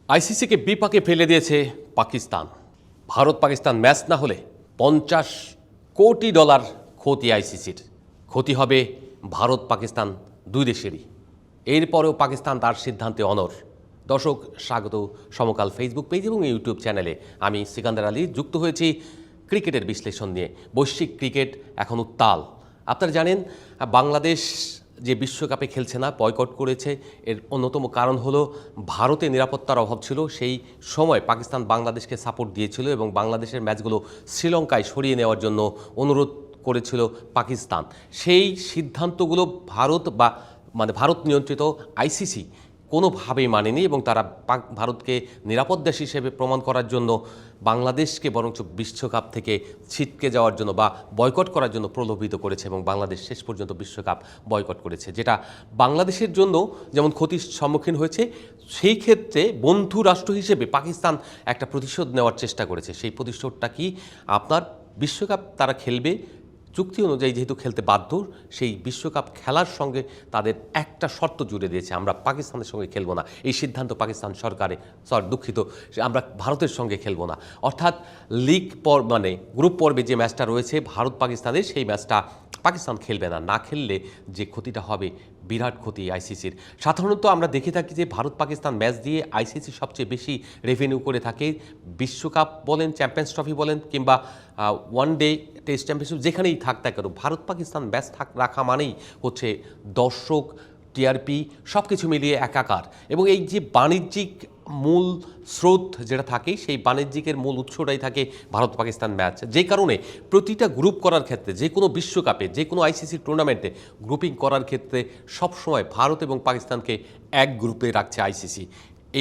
আইসিসিকে বিপাকে ফেলে দিয়েছে পাকিস্তান। ভারত পাকিস্তান ম্যাচ না হলে $50 কোটি ক্ষতি আইসিসির। ক্ষতি হবে ভারত পাকিস্তান দুই দেশেরই। এরপরেও পাকিস্তান তার সিদ্ধান্তে অনড়। দর্শক, স্বাগত সমকাল ফেসবুক পেজ এবং ইউটিউব চ্যানেলে। আমি সিকান্দার আলী যুক্ত হয়েছি ক্রিকেটের বিশ্লেষণ নিয়ে। বৈশ্বিক ক্রিকেট এখন উত্তাল। আপনারা জানেন, বাংলাদেশ যে বিশ্বকাপে খেলছে না, বয়কট করেছে, এর অন্যতম কারণ হলো ভারতে নিরাপত্তার অভাব ছিল। সেই সময় পাকিস্তান বাংলাদেশকে সাপোর্ট দিয়েছিল এবং বাংলাদেশের ম্যাচগুলো শ্রীলঙ্কায় সরিয়ে নেওয়ার জন্য অনুরোধ করেছিল পাকিস্তান। সেই সিদ্ধান্তগুলো ভারত নিয়ন্ত্রিত আইসিসি কোনোভাবেই মানেনি এবং তারা ভারতকে নিরাপদ দেশ হিসেবে প্রমাণ করার জন্য বাংলাদেশকে বরঞ্চ বিশ্বকাপ থেকে ছিটকে যাওয়ার জন্য বা বয়কট করার জন্য প্রলোভিত করেছে এবং বাংলাদেশ শেষ পর্যন্ত বিশ্বকাপ বয়কট করেছে, যেটা বাংলাদেশের জন্য যেমন ক্ষতির সম্মুখীন হয়েছে, সেই ক্ষেত্রে বন্ধু রাষ্ট্র হিসেবে পাকিস্তান একটা প্রতিশোধ নেওয়ার চেষ্টা করেছে। সেই প্রতিশোধটা কি? আপনার বিশ্বকাপ তারা খেলবে, চুক্তি অনুযায়ী যেহেতু খেলতে বাধ্য, সেই বিশ্বকাপ খেলার সঙ্গে তাদের একটা শর্ত জুড়ে দিয়েছে, আমরা পাকিস্তানের সঙ্গে খেলবো না। এই সিদ্ধান্ত পাকিস্তান আমরা ভারতের সঙ্গে খেলবো না। অর্থাৎ গ্রুপ পর্বে যে ম্যাচটা রয়েছে ভারত পাকিস্তানের, সেই ম্যাচটা পাকিস্তান খেলবে না। না খেললে যে ক্ষতিটা হবে বিরাট ক্ষতি আইসিসির। সাধারণত আমরা দেখে থাকি যে ভারত পাকিস্তান ম্যাচ দিয়ে আইসিসি সবচেয়ে বেশি রেভিনিউ করে থাকে। বিশ্বকাপ বলেন, চ্যাম্পিয়ন্স ট্রফি বলেন, কিংবা ওয়ান ডে টেস্ট চ্যাম্পিয়নশিপ, যেখানেই থাক না কেন, ভারত পাকিস্তান ম্যাচ রাখা মানেই হচ্ছে দর্শক, টিআরপি সব কিছু মিলিয়ে একাকার। এবং এই যে বাণিজ্যিক মূল স্রোত যেটা থাকে, সেই বাণিজ্যিকের মূল উৎসটাই থাকে ভারত পাকিস্তান ম্যাচ। যে কারণে প্রতিটা গ্রুপ করার ক্ষেত্রে, যে কোনো বিশ্বকাপে, যে কোনো আইসিসি টুর্নামেন্টে গ্রুপিং করার ক্ষেত্রে সবসময় ভারত এবং পাকিস্তানকে এক গ্রুপে রাখছে আইসিসি।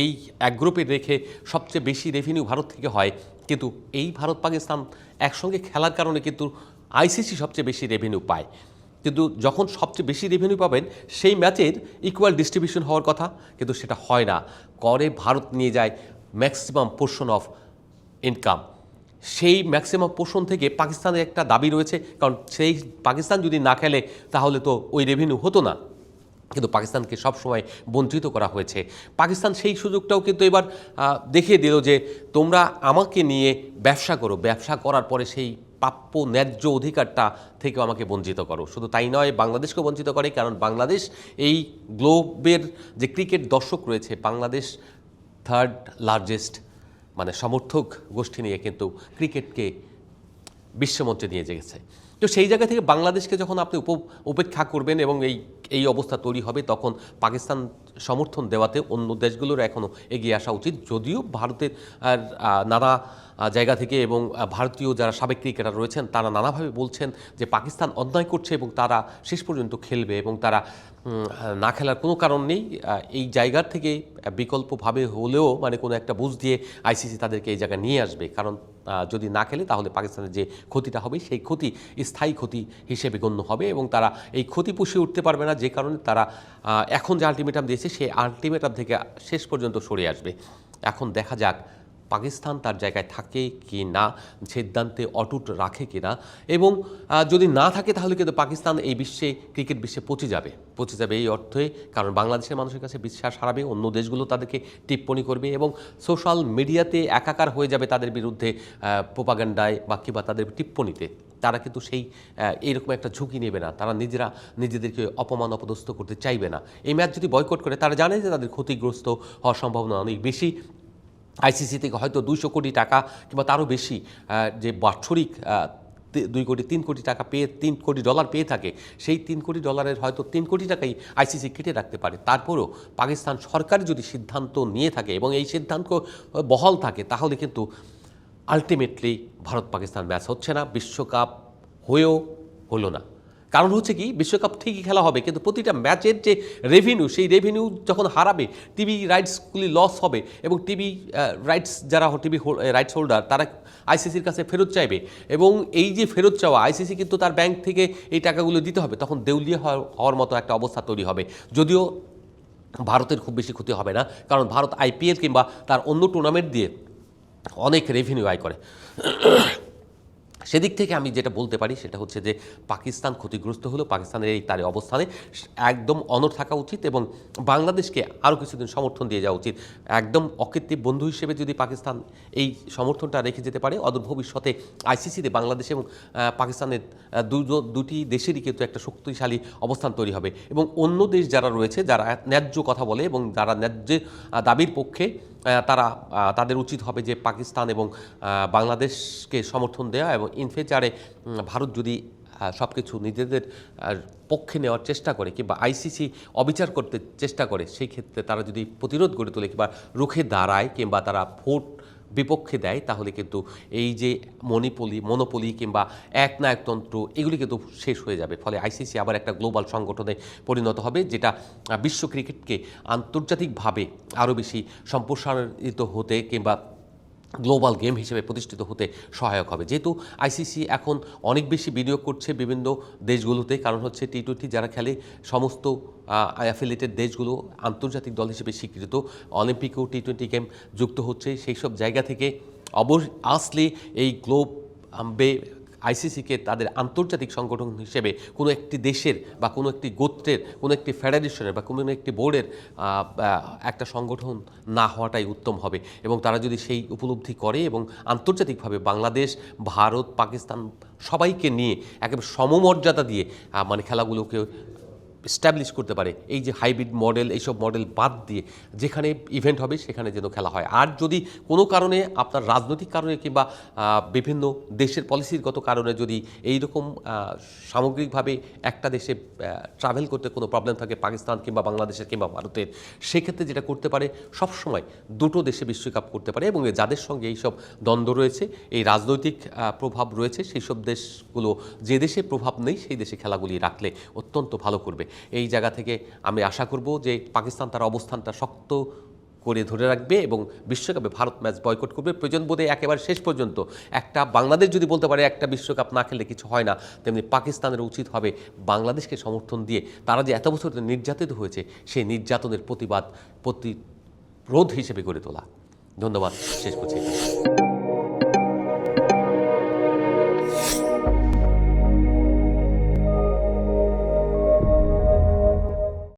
এই এক গ্রুপে রেখে সবচেয়ে বেশি রেভিনিউ ভারত থেকে হয়, কিন্তু এই ভারত পাকিস্তান একসঙ্গে খেলার কারণে কিন্তু আইসিসি সবচেয়ে বেশি রেভিনিউ পায়। কিন্তু যখন সবচেয়ে বেশি রেভিনিউ পাবেন, সেই ম্যাচের ইকুয়াল ডিস্ট্রিবিউশন হওয়ার কথা, কিন্তু সেটা হয় না। করে ভারত নিয়ে যায় ম্যাক্সিমাম পোর্শন অফ ইনকাম। সেই ম্যাক্সিমাম পোর্শন থেকে পাকিস্তানের একটা দাবি রয়েছে, কারণ সেই পাকিস্তান যদি না খেলে তাহলে তো ওই রেভিনিউ হতো না। কিন্তু পাকিস্তানকে সবসময় বঞ্চিত করা হয়েছে। পাকিস্তান সেই সুযোগটাও কিন্তু এবার দেখিয়ে দিল যে তোমরা আমাকে নিয়ে ব্যবসা করো, ব্যবসা করার পরে সেই প্রাপ্য ন্যায্য অধিকারটা থেকেও আমাকে বঞ্চিত করো। শুধু তাই নয়, বাংলাদেশকেও বঞ্চিত করে, কারণ বাংলাদেশ এই গ্লোবের যে ক্রিকেট দর্শক রয়েছে, বাংলাদেশ থার্ড লার্জেস্ট সমর্থক গোষ্ঠী নিয়ে কিন্তু ক্রিকেটকে বিশ্বমঞ্চে নিয়ে গেছে। তো সেই জায়গা থেকে বাংলাদেশকে যখন আপনি উপেক্ষা করবেন এবং এই অবস্থা তৈরি হবে, তখন পাকিস্তান সমর্থন দেওয়াতে অন্য দেশগুলোর এখনও এগিয়ে আসা উচিত। যদিও ভারতের নানা জায়গা থেকে এবং ভারতীয় যারা সাবেক ক্রিকেটার রয়েছেন, তারা নানাভাবে বলছেন যে পাকিস্তান অন্যায় করছে এবং তারা শেষ পর্যন্ত খেলবে এবং তারা না খেলার কোনো কারণ নেই। এই জায়গার থেকে বিকল্পভাবে হলেও কোনো একটা বুঝ দিয়ে আইসিসি তাদেরকে এই জায়গায় নিয়ে আসবে, কারণ যদি না খেলে তাহলে পাকিস্তানের যে ক্ষতিটা হবে, সেই ক্ষতি স্থায়ী ক্ষতি হিসেবে গণ্য হবে এবং তারা এই ক্ষতি পুষিয়ে উঠতে পারবে না। যে কারণে তারা এখন যে আলটিমেটাম দিয়েছে, সেই আলটিমেটাম থেকে শেষ পর্যন্ত সরে আসবে। এখন দেখা যাক পাকিস্তান তার জায়গায় থাকে কি না, সিদ্ধান্তে অটুট রাখে কি না। এবং যদি না থাকে তাহলে কিন্তু পাকিস্তান এই ক্রিকেট বিশ্বে পচে যাবে এই অর্থে, কারণ বাংলাদেশের মানুষের কাছে বিশ্বাস হারাবে, অন্য দেশগুলো তাদেরকে টিপ্পণী করবে এবং সোশ্যাল মিডিয়াতে একাকার হয়ে যাবে তাদের বিরুদ্ধে প্রোপাগান্ডায় কিংবা তাদের টিপ্পণীতে। তারা কিন্তু এইরকম একটা ঝুঁকি নেবে না। তারা নিজেদেরকে অপমান অপদস্থ করতে চাইবে না। এই ম্যাচ যদি বয়কট করে, তারা জানে যে তাদের ক্ষতিগ্রস্ত হওয়ার সম্ভাবনা অনেক বেশি। আইসিসি থেকে হয়তো 200 কোটি টাকা কিংবা তারও বেশি যে বাৎসরিক 2 কোটি 3 কোটি টাকা পেয়ে, $3 কোটি পেয়ে থাকে, সেই $3 কোটি হয়তো 3 কোটি টাকাই আইসিসি কেটে রাখতে পারে। তারপরেও পাকিস্তান সরকার যদি সিদ্ধান্ত নিয়ে থাকে এবং এই সিদ্ধান্ত বহাল থাকে, তাহলে কিন্তু আলটিমেটলি ভারত পাকিস্তান ম্যাচ হচ্ছে না, বিশ্বকাপ হয়েও হলো না। কারণ হচ্ছে কি, বিশ্বকাপ ঠিকই খেলা হবে, কিন্তু প্রতিটা ম্যাচের যে রেভিনিউ, সেই রেভিনিউ যখন হারাবে, টিভি রাইটসগুলি লস হবে এবং টিভি রাইটস হোল্ডার তারা আইসিসির কাছে ফেরত চাইবে এবং এই যে ফেরত চাওয়া, আইসিসি কিন্তু তার ব্যাংক থেকে এই টাকাগুলো দিতে হবে, তখন দেউলিয়া হওয়ার মতো একটা অবস্থা তৈরি হবে। যদিও ভারতের খুব বেশি ক্ষতি হবে না, কারণ ভারত আইপিএল কিংবা তার অন্য টুর্নামেন্ট দিয়ে অনেক রেভিনিউ আয় করে। সেদিক থেকে আমি যেটা বলতে পারি সেটা হচ্ছে যে পাকিস্তান ক্ষতিগ্রস্ত হলেও পাকিস্তানের এই তার অবস্থানে একদম অনড় থাকা উচিত এবং বাংলাদেশকে আরও কিছুদিন সমর্থন দিয়ে যাওয়া উচিত। একদম অকৃত্রিম বন্ধু হিসেবে যদি পাকিস্তান এই সমর্থনটা রেখে যেতে পারে, অদূর ভবিষ্যতে আইসিসিতে বাংলাদেশ এবং পাকিস্তানের দুটি দেশেরই কিন্তু একটা শক্তিশালী অবস্থান তৈরি হবে এবং অন্য দেশ যারা রয়েছে, যারা ন্যায্য কথা বলে এবং যারা ন্যায্য দাবির পক্ষে, তাদের উচিত হবে যে পাকিস্তান এবং বাংলাদেশকে সমর্থন দেওয়া এবং ইন ফিউচারে ভারত যদি সব কিছু নিজেদের পক্ষে নেওয়ার চেষ্টা করে কিংবা আইসিসি অবিচার করতে চেষ্টা করে, সেই ক্ষেত্রে তারা যদি প্রতিরোধ গড়ে তোলে কিংবা রুখে দাঁড়ায় কিংবা তারা ভোট বিপক্ষে দেয়, তাহলে কিন্তু এই যে মনোপলি কিংবা একনায়কতন্ত্র এগুলি কিন্তু শেষ হয়ে যাবে। ফলে আইসিসি আবার একটা গ্লোবাল সংগঠনে পরিণত হবে, যেটা বিশ্ব ক্রিকেটকে আন্তর্জাতিকভাবে আরও বেশি সম্প্রসারিত হতে কিংবা গ্লোবাল গেম হিসেবে প্রতিষ্ঠিত হতে সহায়ক হবে। যেহেতু আইসিসি এখন অনেক বেশি বিনিয়োগ করছে বিভিন্ন দেশগুলোতে, কারণ হচ্ছে টি-20 যারা খেলে সমস্ত অ্যাফিলিয়েটেড দেশগুলো আন্তর্জাতিক দল হিসেবে স্বীকৃত, অলিম্পিকেও টি-20 গেম যুক্ত হচ্ছে। সেই সব জায়গা থেকে আসলে এই গ্লোব আইসিসিকে তাদের আন্তর্জাতিক সংগঠন হিসেবে কোনো একটি দেশের বা কোনো একটি গোত্রের, কোনো একটি ফেডারেশনের বা কোনো একটি বোর্ডের একটা সংগঠন না হওয়াটাই উত্তম হবে এবং তারা যদি সেই উপলব্ধি করে এবং আন্তর্জাতিকভাবে বাংলাদেশ, ভারত, পাকিস্তান সবাইকে নিয়ে একেবারে সমমর্যাদা দিয়ে মানে খেলাগুলোকে এস্টাবলিশ করতে পারে, এই যে হাইব্রিড মডেল, এইসব মডেল বাদ দিয়ে যেখানে ইভেন্ট হবে সেখানে যেন খেলা হয়। আর যদি কোনো কারণে আপনার রাজনৈতিক কারণে কিংবা বিভিন্ন দেশের পলিসিগত কারণে যদি এই রকম সামগ্রিকভাবে একটা দেশে ট্রাভেল করতে কোনো প্রবলেম থাকে, পাকিস্তান কিংবা বাংলাদেশের কিংবা ভারতের, সেক্ষেত্রে যেটা করতে পারে সবসময় দুটো দেশে বিশ্বকাপ করতে পারে এবং যাদের সঙ্গে এইসব দ্বন্দ্ব রয়েছে, এই রাজনৈতিক প্রভাব রয়েছে, সেই সব দেশগুলো যে দেশে প্রভাব নেই সেই দেশে খেলাগুলি রাখলে অত্যন্ত ভালো করবে। এই জায়গা থেকে আমি আশা করব যে পাকিস্তান তার অবস্থানটা শক্ত করে ধরে রাখবে এবং বিশ্বকাপে ভারত ম্যাচ বয়কট করবে। প্রয়োজন বোধে একেবারে শেষ পর্যন্ত একটা বাংলাদেশ যদি বলতে পারে একটা বিশ্বকাপ না খেললে কিছু হয় না, তেমনি পাকিস্তানের উচিত হবে বাংলাদেশকে সমর্থন দিয়ে তারা যে এত বছর নির্যাতিত হয়েছে সেই নির্যাতনের প্রতিরোধ হিসেবে গড়ে তোলা। ধন্যবাদ, শেষ করছি।